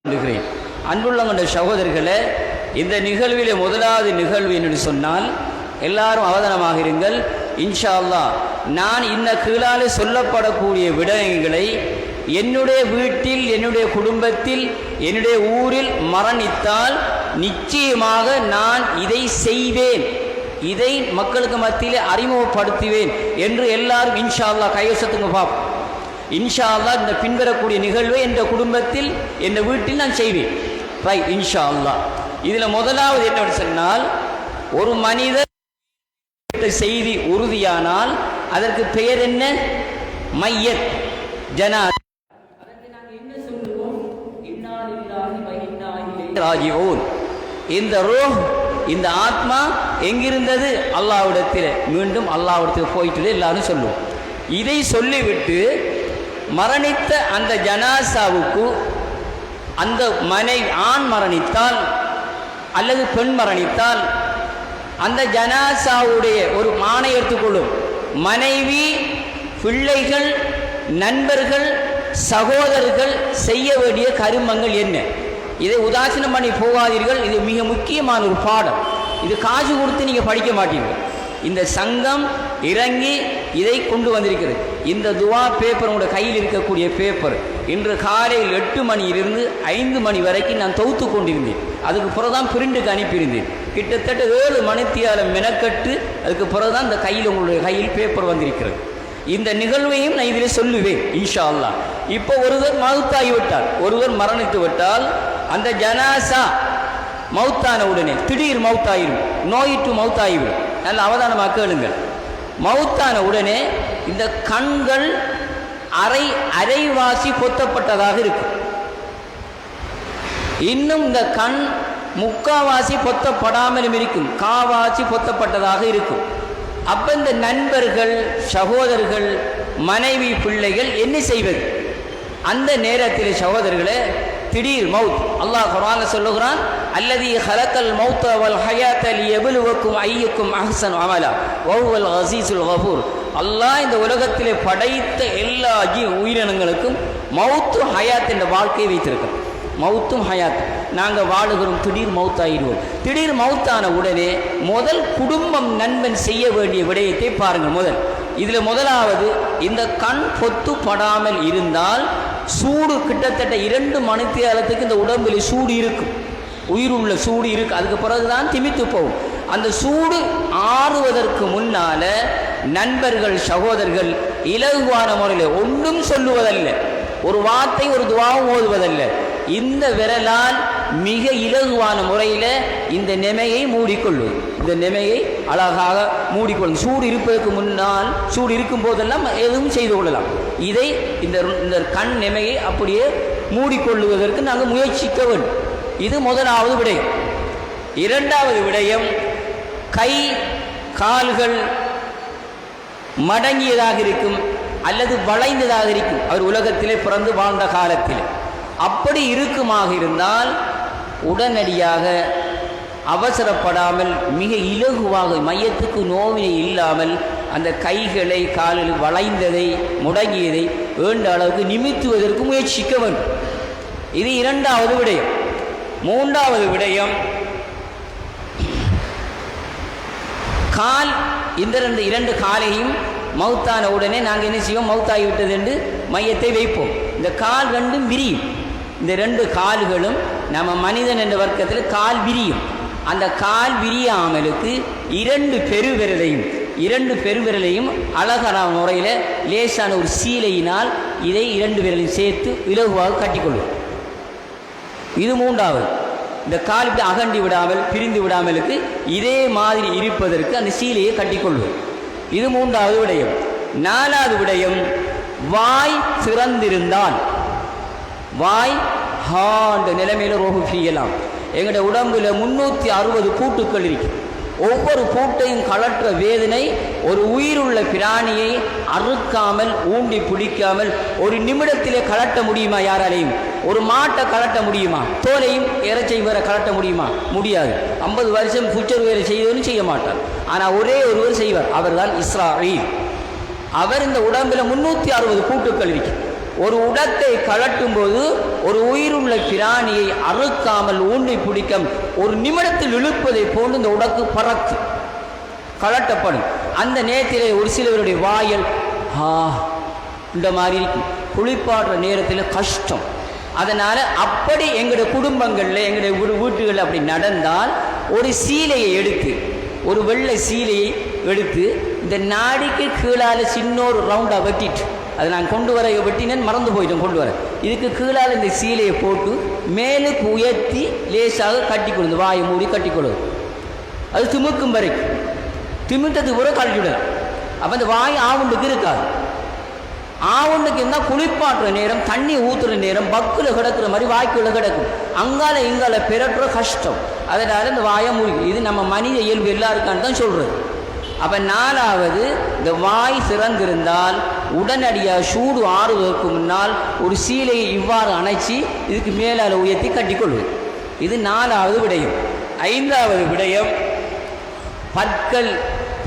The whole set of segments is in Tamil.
சொல்கிறேன். அன்புள்ளவங்க சகோதரர்களே, இந்த நிகழ்விலே முதலாவது நிகழ்வு என்று சொன்னால் எல்லாரும் அவதானமாக இருங்கள். இன்ஷா அல்லாஹ் நான் இந்த கீழாலே சொல்லப்படக்கூடிய விடயங்களை என்னுடைய வீட்டில், என்னுடைய குடும்பத்தில், என்னுடைய ஊரில் மரணித்தால் நிச்சயமாக நான் இதை செய்வேன், இதை மக்களுக்கு மத்தியிலே அறிமுகப்படுத்துவேன் என்று எல்லாரும் இன்ஷா அல்லாஹ் கைவசத்துக்கு பார்ப்போம். இன்ஷா அல்லாஹ் இந்த பின்வரக்கூடிய நிகழ்வை என்ற குடும்பத்தில், என்ற வீட்டில் நான் செய்வேன். ரைட், இன்ஷா அல்லாஹ். இதில் முதலாவது என்னவென்று சொன்னால், ஒரு மனிதர் செய்தி உறுதியானால் அதற்கு பெயர் என்ன? மையத், ஜனாதா. அதற்கு நாங்கள் என்ன சொல்லுவோம்? இன்னா லில்லாஹி வ இன்னா இலைஹி ராஜிஊன். இந்த ரூஹ், இந்த ஆத்மா எங்கிருந்தது? அல்லாஹ்விடத்தில், மீண்டும் அல்லாஹ்விடத்தில் போயிட்டு எல்லாரும் சொல்லுவோம். இதை சொல்லிவிட்டு மரணித்த அந்த ஜனாசாவுக்கு அந்த ஆண் மரணித்தால் அல்லது பெண் மரணித்தால் அந்த ஜனாசாவுடைய ஒரு மானை எடுத்துக்கொள்ளும். மனைவி, பிள்ளைகள், நண்பர்கள், சகோதரர்கள் செய்ய வேண்டிய கருமங்கள் என்ன? இதை உதாசீனம் பண்ணி போகாதீர்கள். இது மிக முக்கியமான ஒரு பாடம். இது காசு கொடுத்து நீங்கள் படிக்க மாட்டீர்கள். இந்த சங்கம் இறங்கி இதை கொண்டு வந்திருக்கிறது. இந்த துவா பேப்பர் உங்களோட கையில் இருக்கக்கூடிய பேப்பர் இன்று காலையில் 8 மணியிலிருந்து 5 மணி வரைக்கும் நான் தொகுத்து கொண்டிருந்தேன். அதுக்கு பிறகுதான் பிரிண்டுக்கு அனுப்பியிருந்தேன். கிட்டத்தட்ட 7 மணித்தியாலம் மெனக்கட்டு அதுக்கு பிறகுதான் இந்த கையில், உங்களுடைய கையில் பேப்பர் வந்திருக்கிறது. இந்த நிகழ்வையும் நான் இதில் சொல்லுவேன் இன்ஷா அல்லாஹ். இப்போ ஒருவர் மௌத்தாகிவிட்டால், ஒருவர் மரணித்து விட்டால் அந்த ஜனாசா மௌத்தான உடனே திடீர் மௌத்தாயிரும், நோயிட்டு மௌத்தாகிவிடும். நல்ல அவதானமாக கேளுங்கள். மௌத்தான உடனே இந்த கண்கள் அரைவாசி பொத்தப்பட்டதாக இருக்கும். இன்னும் இந்த கண் முக்காவாசி பொத்தப்படாமலும் இருக்கும், காவாசி பொத்தப்பட்டதாக இருக்கும். அப்ப இந்த நண்பர்கள், சகோதரர்கள், மனைவி, பிள்ளைகள் என்ன செய்வது? அந்த நேரத்தில் சகோதரர்களே, திடீர் மவுத். அல்லாஹ் குர்ஆன்ல சொல்லுகிறான், அல்லதி ஹலக்கல் மௌத்த வல் ஹயாத்த லியப்லுவக்கும் ஐயுக்கும் அஹ்ஸனு அமலா வஹுவல் அஸீஸுல் கஃபூர். அல்லாஹ் இந்த உலகத்திலே படைத்த எல்லா உயிரினங்களுக்கும் மவுத்து ஹயாத் என்ற வாழ்க்கையை வைத்திருக்கிறோம். மவுத்தும் ஹயாத், நாங்கள் வாழுகிறோம், திடீர் மவுத்தாயிடுவோம். திடீர் மவுத்தான உடனே முதல் குடும்பம், நண்பன் செய்ய வேண்டிய விடயத்தை பாருங்கள். இதில் முதலாவது, இந்த கண் பொத்துப்படாமல் இருந்தால் சூடு கிட்டத்தட்ட 2 மணித்தியாலத்துக்கு இந்த உடம்பில் சூடு இருக்கும், உயிருள்ள சூடு இருக்கு. அதுக்கு பிறகுதான் திமித்து போகும். அந்த சூடு ஆறுவதற்கு முன்னால நண்பர்கள், சகோதரர்கள் இலகுவான முறையில் ஒன்றும் சொல்லுவதல்ல, ஒரு வார்த்தை, ஒரு துவாவும் ஓதுவதல்ல, இந்த விரலால் மிக இலகுவான முறையில் இந்த நெமையை மூடிக்கொள்ளும். இந்த நெமையை அழகாக மூடிக்கொள்ளும். சூடு இருப்பதற்கு முன்னால், சூடு இருக்கும் போதெல்லாம் எதுவும் செய்து கொள்ளலாம். இதை இந்த கண் நெமையை அப்படியே மூடிக்கொள்ளுவதற்கு நாங்கள் முயற்சிக்க வேண்டும். இது முதலாவது விடயம். இரண்டாவது விடயம், கை கால்கள் மடங்கியதாக இருக்கும் அல்லது வளைந்ததாக இருக்கும். அவர் உலகத்திலே பிறந்து வாழ்ந்த காலத்தில் அப்படி இருக்குமாக இருந்தால் உடனடியாக அவசரப்படாமல் மிக இலகுவாக, மையத்துக்கு நோவினை இல்லாமல் அந்த கைகளை, கால்கள் வளைந்ததை, முடங்கியதை வேண்ட அளவுக்கு நிமித்துவதற்கு முயற்சிக்க வேண்டும். இது இரண்டாவது விடயம். மூன்றாவது விடயம், கால், இந்த இரண்டு காலையும் மௌத்தான உடனே நாங்கள் என்ன செய்வோம்? மௌத்தாகிவிட்டது என்று மையத்தை வைப்போம். இந்த கால் ரெண்டும் விரியும். இந்த 2 கால்களும் நம்ம மனிதன் என்ற வர்க்கத்தில் கால் விரியும். அந்த கால் விரியாமலுக்கு 2 பெருவிரலையும் அழகான முறையில் லேசான ஒரு சீலையினால் இதை 2 விரலையும் சேர்த்து இலகுவாக கட்டிக்கொள்வோம். இது மூன்றாவது. இந்த கால் இப்படி அகண்டி விடாமல், பிரிந்து விடாமலுக்கு இதே மாதிரி இருப்பதற்கு அந்த சீலையை கட்டிக்கொள்வோம். இது மூன்றாவது விடயம். நாலாவது விடயம், வாய் திறந்திருந்தால், வாய் ஹாண்ட நிலைமையில் ரோகு செய்யலாம். எங்களுடைய உடம்புல 360 பூட்டுக்கள் இருக்கு. ஒவ்வொரு பூட்டையும் கலற்ற வேதனை ஒரு உயிருள்ள பிராணியை அறுக்காமல், ஊண்டி பிடிக்காமல் ஒரு நிமிடத்திலே கலட்ட முடியுமா? யாராலையும்? ஒரு மாட்டை கலட்ட முடியுமா? தோலையும் இறைச்சையும் வேற கலட்ட முடியுமா? முடியாது. 50 வருஷம் புச்சர் வேலை செய்வதுன்னு செய்ய மாட்டார். ஆனால் ஒரே ஒருவர் செய்வார், அவர் தான் இஸ்ராயீல். அவர் இந்த உடம்பில் 360 பூட்டுக்கள் இருக்கு. ஒரு உடத்தை கலட்டும் போது ஒரு உயிருள்ள பிராணியை அறுக்காமல் ஊன்றி பிடிக்க ஒரு நிமிடத்தில் இழுப்பதை போன்று இந்த உடக்கு பறக்கு கலட்டப்படும். அந்த நேரத்திலே ஒரு சிலவருடைய வாயல் இந்த மாதிரி இருக்கும். குளிப்பாடுற நேரத்தில் கஷ்டம். அதனால் அப்படி எங்களுடைய குடும்பங்களில் எங்களுடைய வீட்டுகளில் அப்படி நடந்தால் ஒரு சீலையை எடுத்து, ஒரு வெள்ளை சீலையை எடுத்து இந்த நாடிக்கு கீழால் சின்னொரு ரவுண்டாக வெட்டிட்டு, அதை நான் கொண்டு வர வெட்டினேன் மறந்து போயிட்டேன் கொண்டு வர. இதுக்கு கீழால் இந்த சீலையை போட்டு மேலுக்கு உயர்த்தி லேசாக கட்டிக்கொடுது, வாயை மூடி கட்டிக்கொடுது. அது திமுக்கும் வரைக்கும் திமிட்டத்துக்கு கூட கழட்டி விடலாம். அப்போ அந்த வாய் ஆவுண்டுக்கு இருக்காது. ஆவுண்டுக்கு இருந்தால் குளிப்பாட்டுற நேரம், தண்ணி ஊற்றுற நேரம் பக்கில் கிடக்கிற மாதிரி வாய்க்குள்ள கிடக்கும். அங்கால இங்கால பெறட்டுற கஷ்டம். அதனால் இந்த வாயை மூடி. இது நம்ம மனித இயல்பு எல்லாருக்கான்னு தான் சொல்கிறது. அப்போ 4வது, இந்த வாய் சிறந்திருந்தால் உடனடியாக சூடு ஆறுவதற்கு முன்னால் ஒரு சீலையை இவ்வாறு அணைச்சி இதுக்கு மேலால் உயர்த்தி கட்டிக்கொள்வது. இது 4வது விடயம். 5வது விடயம், பற்கள்,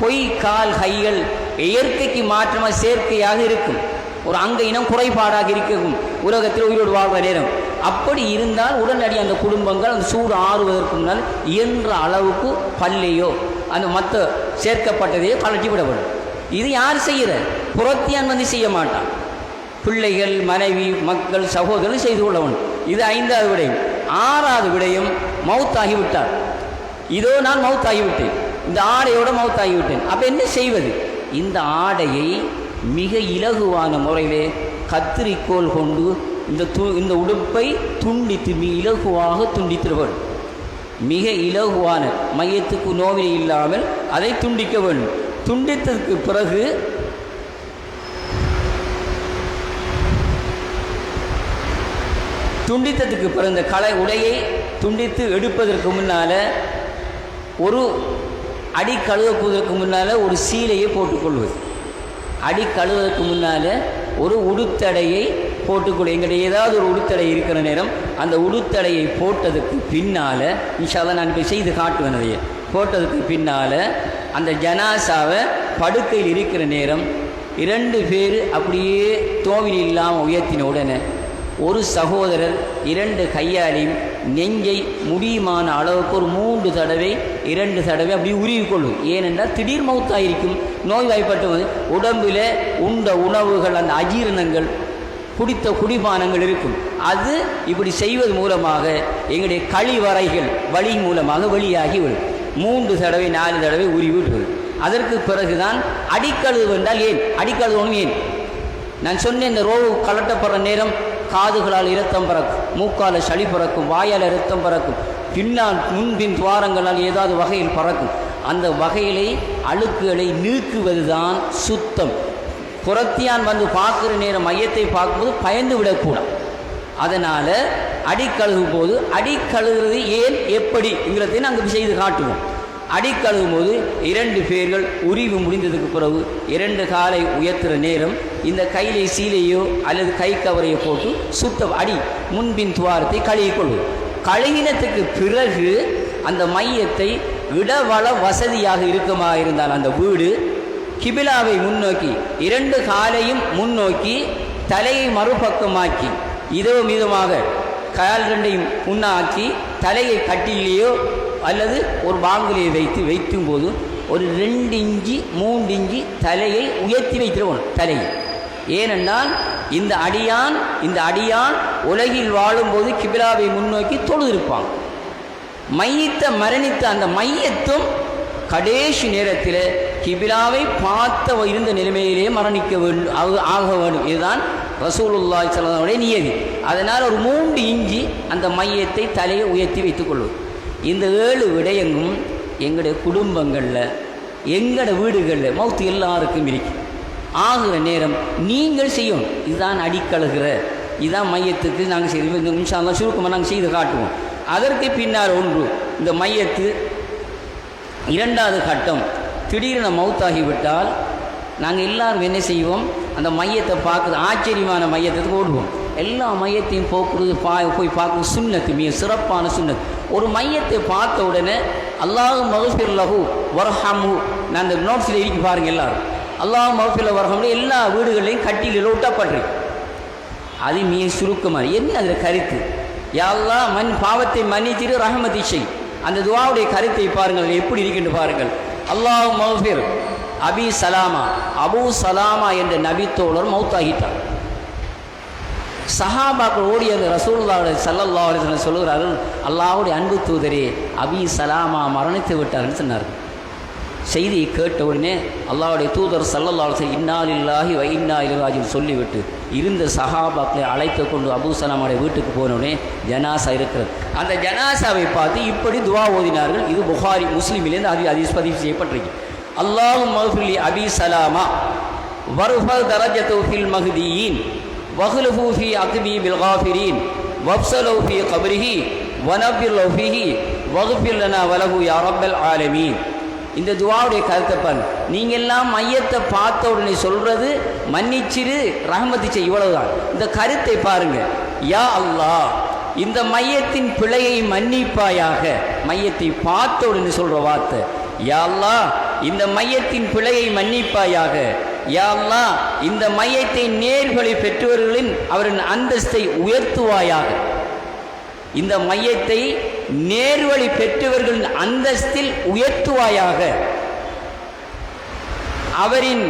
பொய், கால், கைகள் இயற்கைக்கு மாற்றமாக செயற்கையாக இருக்கும். ஒரு அங்க இனம் குறைபாடாக இருக்கும் உலகத்தில் உயிரோடு வாழ்கிற நேரம். அப்படி இருந்தால் உடனடி அந்த குடும்பங்கள் அந்த சூடு ஆறுவதற்கு முன்னால் இயன்ற அளவுக்கு பல்லையோ அந்த மற்ற சேர்க்கப்பட்டதையோ கலட்டி விடப்படும். இது யார் செய்கிற? புறத்தியான் வந்து செய்ய மாட்டான். பிள்ளைகள், மனைவி, மக்கள், சகோதரர்கள் செய்து கொள்ளவன். இது 5வது விடயம். 6வது விடயம், மவுத்தாகிவிட்டார். இதோ நான் மவுத்தாகிவிட்டேன், இந்த ஆடையோட மவுத்தாகிவிட்டேன். அப்போ என்ன செய்வது? இந்த ஆடையை மிக இலகுவான முறையிலே கத்திரிக்கோள் கொண்டு இந்த உடுப்பை துண்டித்து மிக இலகுவாக துண்டித்திருவன். மிக இலகுவான மையத்துக்கு நோவினை இல்லாமல் அதை துண்டிக்க வேண்டும். துண்டித்ததுக்கு பிறகு இந்த கலை உடையை துண்டித்து எடுப்பதற்கு முன்னால் ஒரு அடி கழுவுவதற்கு முன்னால் ஒரு சீலையை போட்டுக்கொள்வது. அடி கழுவுவதற்கு முன்னால் ஒரு உடுத்தடையை போட்டுக்கொள்வது. எங்களுடைய ஏதாவது ஒரு உடுத்தடை இருக்கிற நேரம் அந்த உடுத்தடையை போட்டதுக்கு பின்னால், இன்ஷா அல்லாஹ் நான் இப்போ செய்து காட்டுவேன், அதையே போட்டதுக்கு பின்னால் அந்த ஜனாசாவை படுக்கையில் இருக்கிற நேரம் 2 பேர் அப்படியே தோவில் இல்லாமல் உயர்த்தின உடனே ஒரு சகோதரர் 2 கையாலையும் நெஞ்சை முடியுமான அளவுக்கு ஒரு 3 தடவை 2 தடவை அப்படி உருவிக்கொள்ளும். ஏனென்றால் திடீர் மௌத்தாயிருக்கும், நோய்வாய்ப்பட்டு உடம்பில் உண்ட உணவுகள், அந்த அஜீரணங்கள், குடித்த குடிபானங்கள் இருக்கும். அது இப்படி செய்வது மூலமாக எங்களுடைய கழிவறைகள் வழி மூலமாக வெளியாகி விடும். 3 தடவை 4 தடவை உருவி விடுவது. அதற்கு பிறகுதான் அடிக்கழுவு என்றால் ஏன் அடிக்கழுவணும்? ஏன் நான் சொன்னேன், இந்த ரோவு கலட்டப்படுற நேரம் காதுகளால் இரத்தம் பறக்கும், மூக்கால் சளி பறக்கும், வாயால் இரத்தம் பறக்கும், பின்னால் முன்பின் துவாரங்களால் ஏதாவது வகையில் பறக்கும். அந்த வகையிலே அழுக்குகளை நீக்குவது தான் சுத்தம். புறத்தியான் வந்து பார்க்குற நேரம் மையத்தை பார்க்கும்போது பயந்து விடக்கூடாது. அதனால் அடிக்கழுகும் போது அடிக்கழுகிறது ஏன் எப்படிங்கிறதை நாங்கள் செய்து காட்டுவோம். அடிக்கழுவும் போது 2 பேர்கள் உரிவு முடிந்ததுக்கு பிறகு 2 காலை உயர்த்துகிற நேரம் இந்த கையிலே சீலையோ அல்லது கை கவரையோ போட்டு சுத்த அடி முன்பின் துவாரத்தை கழுவிக்கொள்வது. கழுவினத்துக்கு பிறகு அந்த மையத்தை இடவள வசதியாக இருக்குமா இருந்தால் அந்த வீடு கிபிலாவை முன்னோக்கி 2 காலையும் முன்னோக்கி தலையை மறுபக்கமாக்கி இதோ மீதமாக கால் 2ஐயும் முன்னாக்கி தலையை கட்டிலேயோ அல்லது ஒரு பாங்கிலே வைக்கும் போது ஒரு 2 இன்ச்சு 3 இன்ச்சு தலையை உயர்த்தி வைத்திருவோம் தலையை. ஏனென்றால் இந்த அடியான் உலகில் வாழும்போது கிபிலாவை முன்னோக்கி தொழுதிருப்பாங்க. மரணித்த அந்த மையத்தும் கடைசி நேரத்தில் கிபிலாவை பார்த்த இருந்த நிலைமையிலே மரணிக்க வேண்டும், ஆக வேண்டும். இதுதான் ரசூலுல்லாஹி ஸல்லல்லாஹு அலைஹி நியதி. அதனால் ஒரு 3 இன்ச்சு அந்த மையத்தை தலையை உயர்த்தி வைத்துக் கொள்வது. இந்த 7 விடயங்களும் எங்களுடைய குடும்பங்களில், எங்களோட வீடுகளில் மௌத்து எல்லாருக்கும் இருக்கு. ஆகிற நேரம் நீங்கள் செய்யும். இதுதான் அடிக்கழுகிற, இதுதான் மையத்துக்கு நாங்கள் செய்வோம். இந்த இன்ஷா அல்லாஹ் சுருக்கமாக நாங்கள் செய்து காட்டுவோம். அதற்கு பின்னால் ஒன்று, இந்த மையத்து 2வது கட்டம் திடீரென மௌத்தாகிவிட்டால் நாங்கள் எல்லாரும் என்ன செய்வோம்? அந்த மையத்தை பார்க்குறது ஆச்சரியமான மையத்துக்கு ஓடுவோம். எல்லா மையத்தையும் போக்குறது போய் பார்க்குறது சுன்னத்து, மிக சிறப்பான சுன்னத். ஒரு மையத்தை பார்த்த உடனே அல்லாஹ் மக்ஃபிர் லஹு வர்ஹம்ஹு, நான் அந்த நோட்ஸில் இருக்கு பாருங்கள் எல்லாரும், அல்லாஹ் மக்ஃபிர் லஹு வர்ஹம்ஹு எல்லா வீடுகளையும் கட்டிலில் ஒட்டப்பட்டிருக்கு. அது மிக சுருக்கமாக என்ன அதில் கருத்து? யா அல்லாஹ் பாவத்தை மன்னித்திரு ரஹமதி செய். அந்த துவாவுடைய கருத்தை பாருங்கள், எப்படி இருக்கின்ற பாருங்கள். அல்லாஹ் மஃபிர் அபி சலாமா, அபு சலாமா என்ற நபித்தோழர் மௌத்தாகிட்டார். சஹாபாக்கள் ஓடி அந்த ரசூலுல்லாஹி ஸல்லல்லாஹு அலைஹி வஸல்லம் சொல்கிறார்கள், அல்லாஹ்வுடைய அன்பு தூதரே அபி சலாமா மரணித்து விட்டார்னு சொன்னார்கள். செய்தியை கேட்ட உடனே அல்லாஹ்வுடைய தூதர் ஸல்லல்லாஹு அலைஹி வஸல்லம் இன்னா லில்லாஹி வ இன்னா இலைஹி ராஜிஊன் சொல்லிவிட்டு இருந்த சஹாபாக்களை அழைத்து கொண்டு அபூ சலாமாவுடைய வீட்டுக்கு போனோடனே ஜனாசா இருக்கிறது. அந்த ஜனாசாவை பார்த்து இப்படி துவா ஓதினார்கள். இது புகாரி முஸ்லிமிலேருந்து ஹதீஸ் பதிவு செய்யப்பட்டிருக்கு. அல்லாஹும்ம ஃபில் அபி சலாமா வர்ஃப தரஜத்து ஃபில் மஹ்தியீன் வஹ்லுஹு ஃபீ அக்பி பில் காஃபிரீன் வப்ஸலு ஃபீ கப்ரிஹி வனஃபிர் லஹு ஃபீஹி வக்ஃபிர் லனா வலஹு யா ரப்பல் ஆலமீன். இந்த துவாவுடைய கருத்தை பாருங்க. நீங்கள் எல்லாம் மையத்தை பார்த்த உடனே சொல்றது மன்னிச்சிரு ரஹமதி செய், இவ்வளவுதான். இந்த கருத்தை பாருங்க. யா அல்லாஹ் இந்த மையத்தின் பிழையை மன்னிப்பாயாக. மையத்தை பார்த்த உடனே சொல்ற வார்த்தை யா அல்லாஹ் இந்த மையத்தின் பிழையை மன்னிப்பாயாக. யா அல்லாஹ் இந்த மையத்தை நேர்வழி பெற்றவர்களின் அவரின் அந்தஸ்தை உயர்த்துவாயாக. இந்த மையத்தை நேர்வழி பெற்றவர்களின் அந்தஸ்தில் உயர்த்துவாயாக. அவரின்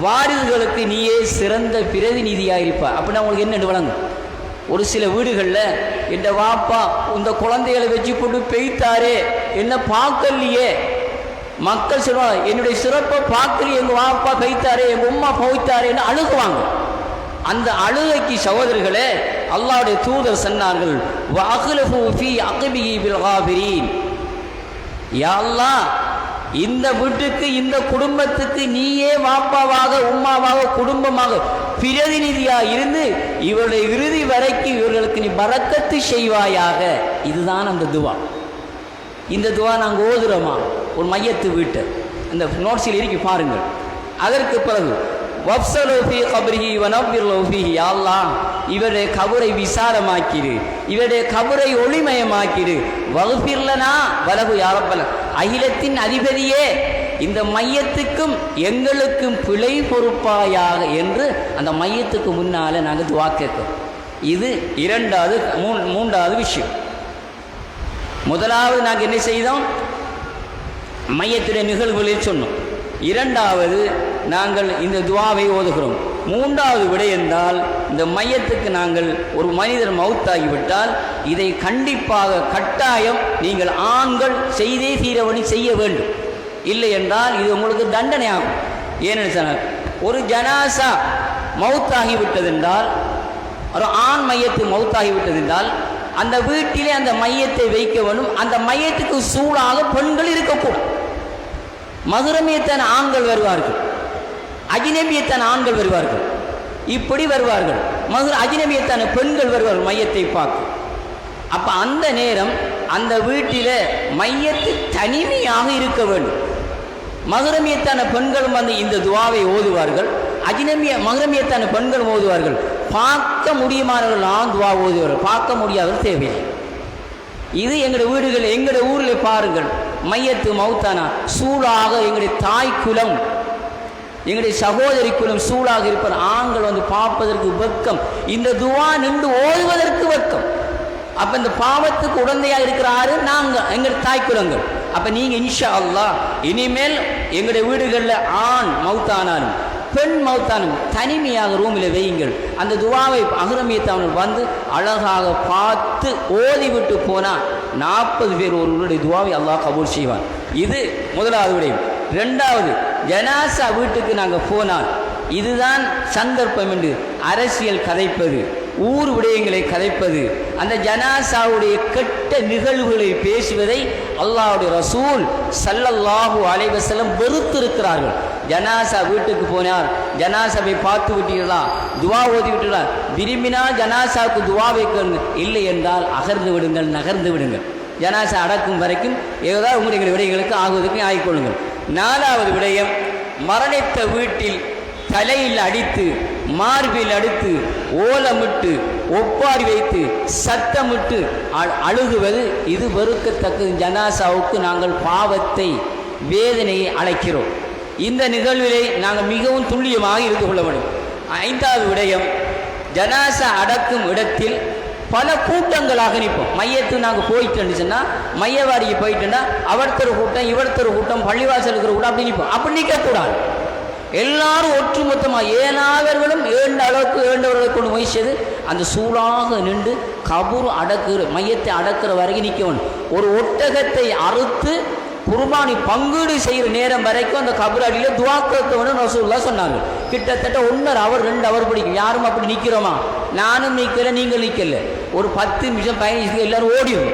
வாரிசுகளுக்கு நீயே சிறந்த பிரதிநிதியாக இருப்பா. அப்படின்னா உங்களுக்கு என்ன வழங்கும்? ஒரு சில வீடுகளில் என் வாப்பா இந்த குழந்தைகளை வச்சு கொண்டு பெய்த்தாரே என்ன பார்க்கலையே, மக்கள் சொல்லுவாங்க என்னுடைய சிறப்பை பார்க்கலையே, எங்கள் வாப்பா பெய்த்தாரே எங்கள் உம்மா போய்த்தாரேன்னு அழுகுவாங்க. அந்த அழுகைக்கு சகோதரர்களே அல்லாஹ்வுடைய தூதர் சொன்னார்கள், வஅக்லஃபு ஃபீ அக்பிஹி பில் காஃபிரீன். யா அல்லாஹ் இந்த வீட்டுக்கு இந்த குடும்பத்துக்கு நீயே வாப்பாவாக உம்மாவாக குடும்பமாக பிரதிநிதியாக இருந்து இவருடைய இறுதி வரைக்கும் இவர்களுக்கு நீ பரக்கத்து செய்வாயாக. இதுதான் அந்த துவா. இந்த துவா நாங்கள் ஓதுறோமா ஒரு மையத்து வீட்டை இந்த நோட்ஸில் இருக்கு பாருங்கள். அதற்கு பிறகு வப்ஸலு ஃபீ கப்ரிஹி வனஃபிர் லஹு ஃபீஹி. யா அல்லாஹ் இவருடைய கபரை விசாலமாக்கிடு, இவருடைய கபரை ஒளிமயமாக்கிடு. வக்ஃபிர் லனா வலஹு யா ரப்பல் அகிலத்தின் அதிபதியே இந்த மையத்துக்கும் எங்களுக்கும் பிழை பொறுப்பாயாக என்று அந்த மையத்துக்கு முன்னால் நாங்கள் துவா கேட்கிறோம். இது மூன்றாவது விஷயம். முதலாவது நாங்கள் என்ன செய்தோம்? மையத்துடைய நிகழ்வுகளில் சொன்னோம். இரண்டாவது நாங்கள் இந்த துவாவை ஓதுகிறோம். மூன்றாவது விடயென்றால் இந்த மையத்துக்கு நாங்கள் ஒரு மனிதர் மௌத்தாகிவிட்டால் இதை கண்டிப்பாக கட்டாயம் நீங்கள் ஆண்கள் செய்தே தீரவணி செய்ய வேண்டும். இல்லை என்றால் இது உங்களுக்கு தண்டனை ஆகும். ஏனென்று சொன்னால் ஒரு ஜனாசா மௌத்தாகிவிட்டதென்றால், ஒரு ஆண் மையத்து மௌத்தாகிவிட்டதென்றால் அந்த வீட்டிலே அந்த மையத்தை வைக்க வேண்டும். அந்த மையத்துக்கு சூழாக பெண்கள் இருக்கக்கூடும். மஹ்ரமியத்தான ஆண்கள் வருவார்கள், அஜ்னபியத்தான ஆண்கள் வருவார்கள், இப்படி வருவார்கள். அஜ்னபியத்தான பெண்கள் வருவார்கள் மையத்தை பார்க்க. அப்போ அந்த நேரம் அந்த வீட்டில் மையத்து தனிமையாக இருக்க வேண்டும். மஹ்ரமியத்தான பெண்களும் வந்து இந்த துவாவை ஓதுவார்கள், மஹ்ரமியத்தான பெண்களும் ஓதுவார்கள். பார்க்க முடியுமானவர்கள் துவா ஓதுவார்கள், பார்க்க முடியாதவர்கள் தேவையில்லை. இது எங்களுடைய வீடுகள் எங்களுடைய ஊரில் பாருங்கள். மையத்து மௌத்தானா சூழாக எங்களுடைய தாய் குலம் எங்களுடைய சகோதரி குலம் சூழாக இருப்பது ஆண்கள் வந்து பார்ப்பதற்கு வெட்கம், இந்த துவா நின்று ஓதுவதற்கு வெட்கம். அப்போ இந்த பாவத்துக்கு உடந்தையாக இருக்கிறாரு நாங்கள் எங்களுடைய தாய் குலங்கள். அப்போ நீங்கள் இன்ஷா அல்லாஹ் இனிமேல் எங்களுடைய வீடுகளில் ஆண் மௌத்தானாலும் பெண் மௌத்தானும் தனிமையாக ரூமில் வையுங்கள். அந்த துவாவை அஹ்ரமியத்தானவர் வந்து அழகாக பார்த்து ஓதிவிட்டு போனால் 40 பேர் ஒருவருடைய துவாவை அல்லாஹ் கபூல் செய்வான். இது முதலாவது விடயம். ரெண்டாவது, ஜனாசா வீட்டுக்கு நாங்கள் போனால் இதுதான் சந்தர்ப்பம் என்று அரசியல் கதைப்பது, ஊர் விடயங்களை கதைப்பது, அந்த ஜனாசாவுடைய கெட்ட நிகழ்வுகளை பேசுவதை அல்லாஹ்வுடைய ரசூல் ஸல்லல்லாஹு அலைஹி வஸல்லம் வெறுத்திருக்கிறார்கள். ஜனாசா வீட்டுக்கு போனார், ஜனாசாவை பார்த்து விட்டீர்களா, துவா ஓதி விட்டீர்களா, விரும்பினால் ஜனாசாவுக்கு துவா வைக்கணும், இல்லை என்றால் அகர்ந்து விடுங்கள், நகர்ந்து விடுங்கள். ஜனாசா அடக்கும் வரைக்கும் ஏதாவது உங்களுடைய விடயங்களுக்கு ஆகுவதற்கு ஆகிக்கொள்ளுங்கள். 4வது விடயம், மரணித்த வீட்டில் தலையில் அடித்து மார்பில் அடித்து ஓலமிட்டு ஒப்பாரி வைத்து சத்தமிட்டு அழுகுவது இது வெறுக்கத்தக்கது. ஜனாசாவுக்கு நாங்கள் பாவத்தை வேதனையை அழைக்கிறோம். இந்த நிகழ்விலே நாங்கள் மிகவும் துல்லியமாக இருந்து கொள்ள வேண்டும். 5வது விடயம், ஜனாசா அடக்கும் இடத்தில் பல கூட்டங்களாக நிற்போம். மையத்து நாங்கள் போயிட்டு சொன்னால் மையவாடிக்கு போயிட்டுன்னா அவர்த்தர் கூட்டம் இவர்த்தர் கூட்டம் பள்ளிவாசல் இருக்கிற கூட்டம் அப்படி நிற்போம். அப்படி நிற்கக்கூடாது. எல்லாரும் ஒற்றுமொத்தமாக ஏனாவர்களும் ஏண்டவர்களை கொண்டு முயற்சியது அந்த சூழாக நின்று கபூர் அடக்குற மையத்தை அடக்கிற வரைக்கும் நிற்கணும். ஒரு ஒட்டகத்தை அறுத்து குர்பானி பங்கீடு செய்கிற நேரம் வரைக்கும் அந்த கபூர் அடியில் துவாக்கத்தவனு ரசூலுல்லாஹ் சொன்னாங்க. கிட்டத்தட்ட 1 hour 2 hour பிடிக்கும். யாரும் அப்படி நிற்கிறோமா? நானும் நிற்கல, நீங்கள் நிற்கல. ஒரு 10 நிமிஷம் 15 நிமிஷம் எல்லாரும் ஓடிடும்,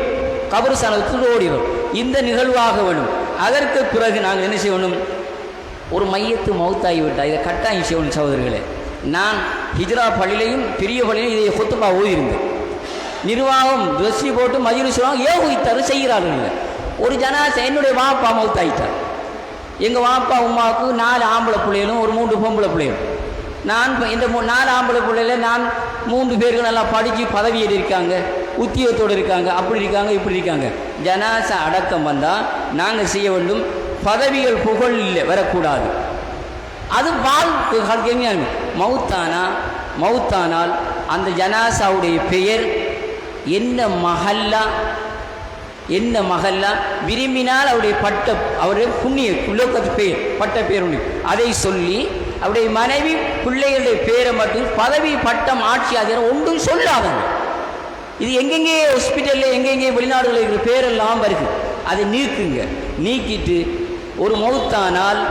கபர் ஸ்தானத்துக்கு ஓடிடும். இந்த நிகழ்வாக வேணும். அதற்கு பிறகு நாங்கள் என்ன செய்யணும்? ஒரு மையத்து மௌத்தாகிவிட்டால் இதை கட்டாயம் செய்யணும் சகோதரர்களே. நான் ஹிஜ்ரா பள்ளியிலையும் பெரிய பள்ளியிலையும் இதை கொத்துப்பா ஓதியிருந்தேன். நிர்வாகம் துவசி போட்டு மஜ்லிஸ் ஏகுத்தாரு செய்கிறார்கள். ஒரு ஜனாசா என்னுடைய வாப்பா மௌத்தாயிட்டார். எங்கள் வாப்பா உமாவுக்கு 4 ஆம்பளை பிள்ளைகளும் ஒரு 3 பொம்பளை பிள்ளைகளும். நான் இந்த 4 ஆம்பளை பிள்ளைகள நான் 3 பேருக்கு நல்லா படித்து பதவியில் இருக்காங்க, உத்தியோகத்தோடு இருக்காங்க, அப்படி இருக்காங்க இப்படி இருக்காங்க. ஜனாசா அடக்கம் வந்தால் நாங்கள் செய்ய வேண்டும், பதவிகள் புகழ் இல்லை வரக்கூடாது. அது வாழ்க்கை மௌத்தானால் அந்த ஜனாசாவுடைய பெயர் என்ன மஹல்லா விரும்பினால் அவருடைய அவருடைய புண்ணிய புலோகத்து பெயர் பட்ட பேர் உண்டு. அதை சொல்லி அவருடைய மனைவி பிள்ளைகளுடைய பேரை மட்டும் பதவி பட்டம் ஆட்சி அதிகாரம் ஒன்றும் சொல்லாதங்க. இது எங்கெங்கே ஹாஸ்பிட்டலில் எங்கெங்கே வெளிநாடுகளில் இருக்கிற பேரெல்லாம் வருது. அதை நீக்கிட்டு ஒரு மௌத்தானால்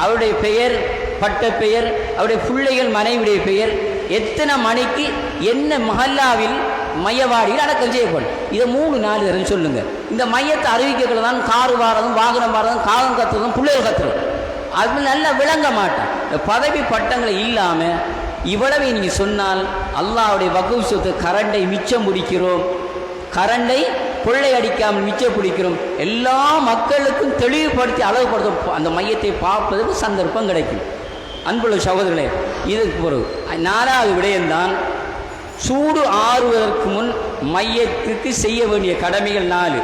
அவருடைய பெயர் பட்ட பெயர் அவருடைய பிள்ளைகள் மனைவியுடைய பெயர் எத்தனை மணிக்கு என்ன மஹல்லாவில் மையவாடியில் அடக்கம் செய்யப்படும். இதை 3-4 தரம் சொல்லுங்கள். இந்த மையத்தை அறிவிக்கல தான் காரு வாரதும் வாகனம் வாரதும் காகம் கத்துறதும் பிள்ளைகள் கத்துறதும் அது நல்லா விளங்க மாட்டான். இந்த பதவி பட்டங்களை இல்லாமல் இவ்வளவை நீங்கள் சொன்னால் அல்லாஹ்வுடைய வக்ஃப் சொத்து கரண்டை மிச்சம் பிடிக்கிறோம், கரண்டை கொள்ளை அடிக்காமல் மிச்சம் பிடிக்கிறோம். எல்லா மக்களுக்கும் தெளிவுபடுத்தி அளவுபடுத்த அந்த மையத்தை பார்ப்பதற்கு சந்தர்ப்பம் கிடைக்கும். அன்புள்ள சகோதரர்களே, இதுக்கு பிறகு 4வது விடயம்தான் சூடு ஆறுவதற்கு முன் மையத்துக்கு செய்ய வேண்டிய கடமைகள் 4.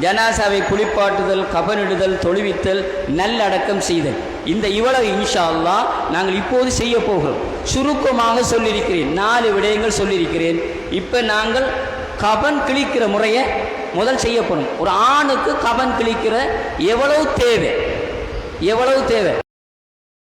ஜனாசாவை குளிப்பாட்டுதல், கபனிடுதல், தொழுவித்தல், நல்லடக்கம் செய்தல். இந்த இவ்வளவு இன்ஷா அல்லாஹ் நாங்கள் இப்போது செய்ய போகிறோம். சுருக்கமாக சொல்லியிருக்கிறேன், 4 விடயங்கள் சொல்லியிருக்கிறேன். இப்போ நாங்கள் கபன் கிழிக்கிற முறையை முதல் செய்யப்படும். ஒரு ஆணுக்கு கபன் கிழிக்கிற எவ்வளவு தேவை